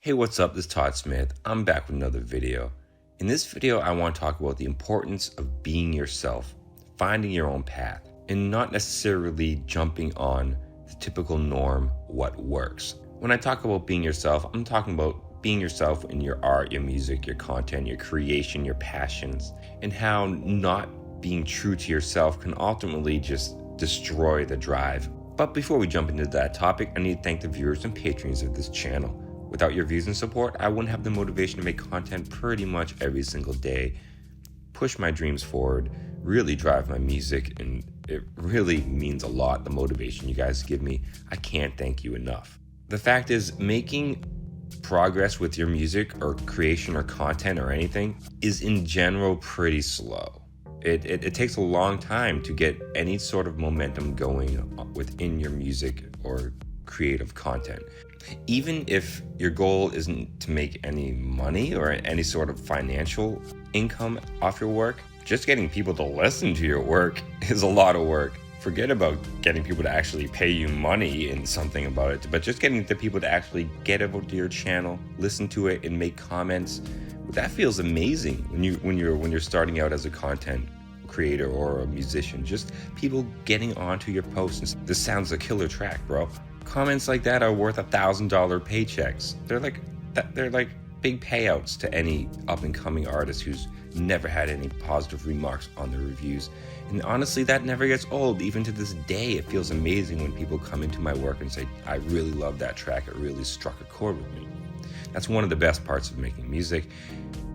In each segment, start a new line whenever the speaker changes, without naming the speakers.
Hey, what's up? This is Todd Smith. I'm back with another video. In this video, I want to talk about the importance of being yourself, finding your own path, and not necessarily jumping on the typical norm, what works. When I talk about being yourself, I'm talking about being yourself in your art, your music, your content, your creation, your passions, and how not being true to yourself can ultimately just destroy the drive. But before we jump into that topic, I need to thank the viewers and patrons of this channel. Without your views and support, I wouldn't have the motivation to make content pretty much every single day, push my dreams forward, really drive my music, and it really means a lot, the motivation you guys give me. I can't thank you enough. The fact is, making progress with your music or creation or content or anything is in general pretty slow. It takes a long time to get any sort of momentum going within your music or creative content. Even if your goal isn't to make any money or any sort of financial income off your work, just getting people to listen to your work is a lot of work. Forget about getting people to actually pay you money and something about it, but just getting the people to actually get over to your channel, listen to it, and make comments. That feels amazing when you're starting out as a content creator or a musician. Just people getting onto your posts and this sounds a killer track, bro. Comments like that are worth $1,000 paychecks. They're like big payouts to any up and coming artist who's never had any positive remarks on their reviews. And honestly, that never gets old. Even to this day, it feels amazing when people come into my work and say, I really love that track. It really struck a chord with me. That's one of the best parts of making music.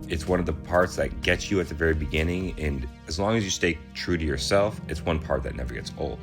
It's one of the parts that gets you at the very beginning. And as long as you stay true to yourself, it's one part that never gets old.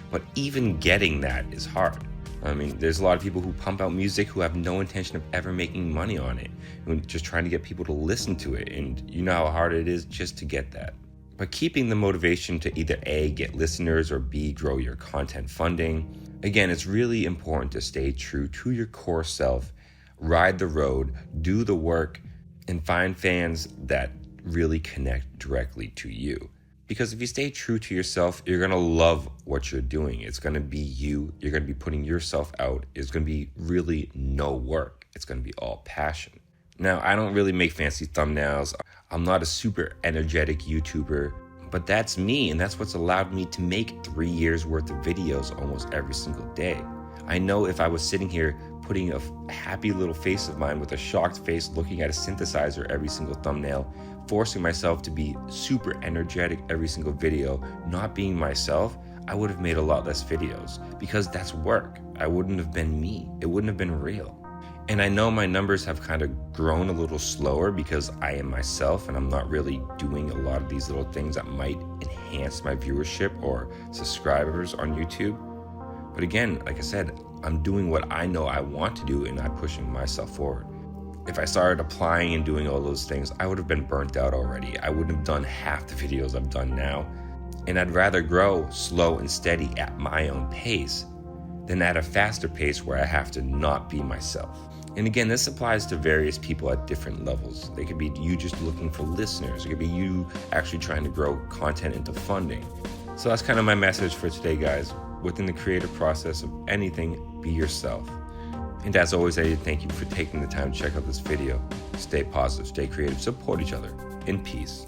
But even getting that is hard. I mean, there's a lot of people who pump out music who have no intention of ever making money on it, and just trying to get people to listen to it. And you know how hard it is just to get that. But keeping the motivation to either A, get listeners, or B, grow your content funding. Again, it's really important to stay true to your core self, ride the road, do the work, and find fans that really connect directly to you. Because if you stay true to yourself, you're going to love what you're doing. It's going to be you. You're going to be putting yourself out. It's going to be really no work. It's going to be all passion. Now, I don't really make fancy thumbnails. I'm not a super energetic YouTuber, but that's me, and that's what's allowed me to make 3 years worth of videos almost every single day. I know if I was sitting here putting a happy little face of mine with a shocked face looking at a synthesizer every single thumbnail, forcing myself to be super energetic every single video, not being myself, I would have made a lot less videos because that's work. I wouldn't have been me. It wouldn't have been real. And I know my numbers have kind of grown a little slower because I am myself and I'm not really doing a lot of these little things that might enhance my viewership or subscribers on YouTube. But again, like I said, I'm doing what I know I want to do and not pushing myself forward. If I started applying and doing all those things, I would have been burnt out already. I wouldn't have done half the videos I've done now. And I'd rather grow slow and steady at my own pace than at a faster pace where I have to not be myself. And again, this applies to various people at different levels. They could be you just looking for listeners. It could be you actually trying to grow content into funding. So that's kind of my message for today, guys. Within the creative process of anything, be yourself. And as always, I thank you for taking the time to check out this video. Stay positive, stay creative, support each other. In peace.